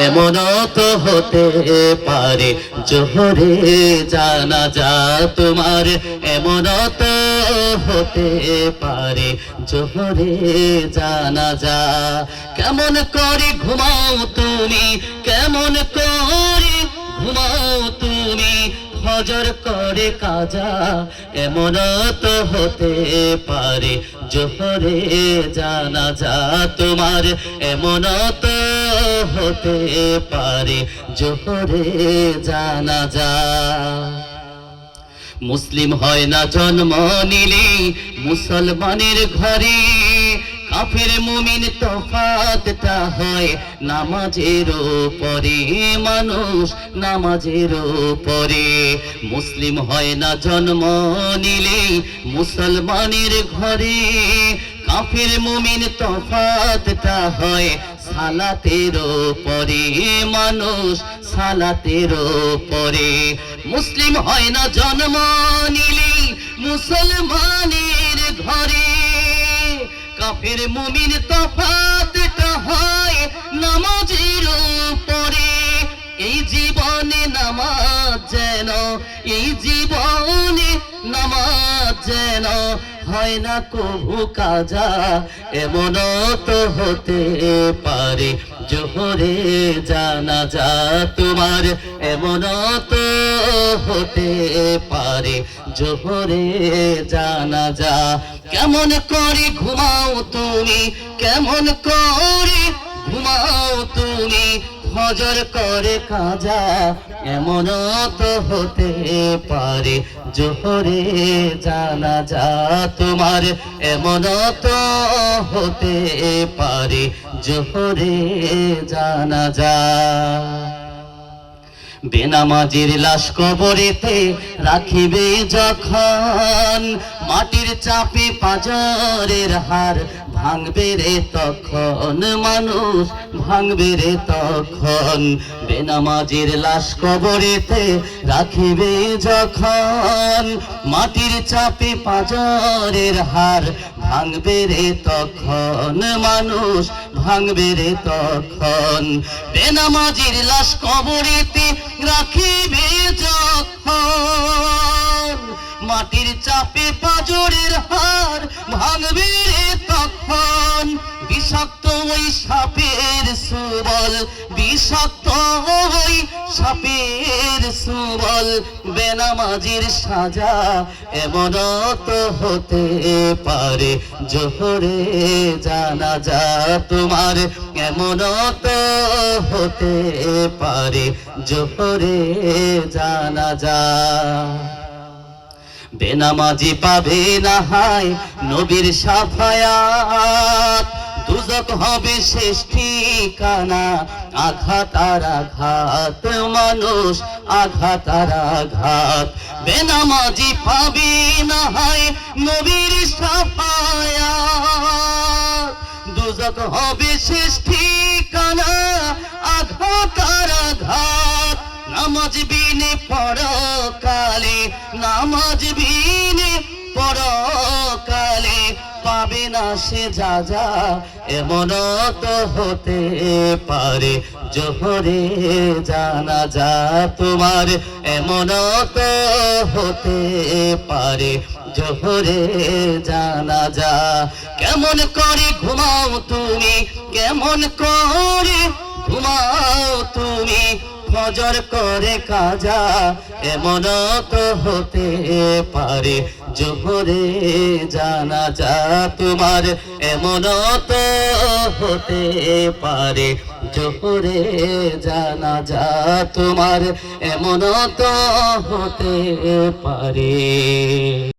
এমনও তো হতে পারে জোহরে জানাজা তোমার, এমনও তো হতে পারে জোহরে জানাজা। কেমন করে ঘুমাও তুমি, কেমন করে ঘুমাও তুমি, ফজর করে কাজা, এমনও তো হতে পারে জোহরে জানাজা তোমার, এমনও তো হতে পারে জোহরে জানাজা। মুসলিম হয় না জন্ম নিলে মুসলমানের ঘরে, কাফের মুমিন তফাতটা হয় নামাজের পরে, মানুষ নামাজের পরে। মুসলিম হয় না জন্ম নিলে মুসলমানের ঘরে, কাফের মুমিন তফাতটা হয় সালাতের পরে, মানুষ সালাতের পরে। মুসলিম হয় না জন্ম নিলে মুসলমানের ঘরে, কাফের মুমিন তফাতটা হয় নামাজের পরে। এই জীবনে নামাজ যেন, এই জীবনে নামাজ যেন হয় না কবু কাজা, এমনও তো হতে পারে জোহরে জানাজা তোমার, এমনও তো হতে পারে জোহরে জানাজা। কেমন করে ঘুমাও তুমি, কেমন করে ঘুমাও তুমি, ফজর করে কাজা, এমনও তো হতে পারে জোহরে জানাজা তোমার, এমনও তো হতে পারে জোহরে জানাজা। বেনামাজির লাশ কবরেতে রাখিবে যখন, মাটির চাপে পাঁজরের হার ভাঙবে রে তখন, মানুষ ভাঙবে রে তখন। বেনামাজির লাশ কবরেতে রাখিবে যখন, মাটির চাপে পাঁজরের হার ভাঙবে রে তখন, মানুষ ভাঙবে রে তখন। বেনামাজির লাশ কবরেতে রাখিবে যখন, মাটির চাপে পাঁজরের হার ভাঙবে রে তখন। বিষাক্ত ওই সাপের সুবল, বিষাক্ত ওই সাপের সুবল, বেনামাজির সাজা, এমনও তো হতে পারে জোহরে জানাজা তোমার, এমনও তো হতে পারে জোহরে জানাজা। বেনামাজি পাবে না হায় নবীর শাফায়াত, দুজক হবে শেষ ঠিকানা, আঘাত আর আঘাত, মানুষ আঘাত আর আঘাত। বেনামাজি পাবে না হায় নবীর শাফায়াত, দুজক হবে শেষ ঠিকানা, আঘাত আর আঘাত। নামাজ বিনে পরকালে, নামাজ বিনে পরকালে পাবে না সে যা যা, এমনও তো হতে পারে জোহরে জানাজা তোমার, এমনও তো হতে পারে জোহরে জানাজা। কেমন করে ঘুমাও তুমি, কেমন করে ঘুমাও তুমি, ফজর করে কাজা, এমনও তো হতে পারে জোহরে জানাজা তোমার, এমনও তো হতে পারে জোহরে জানাজা তোমার, এমনও তো হতে পারে।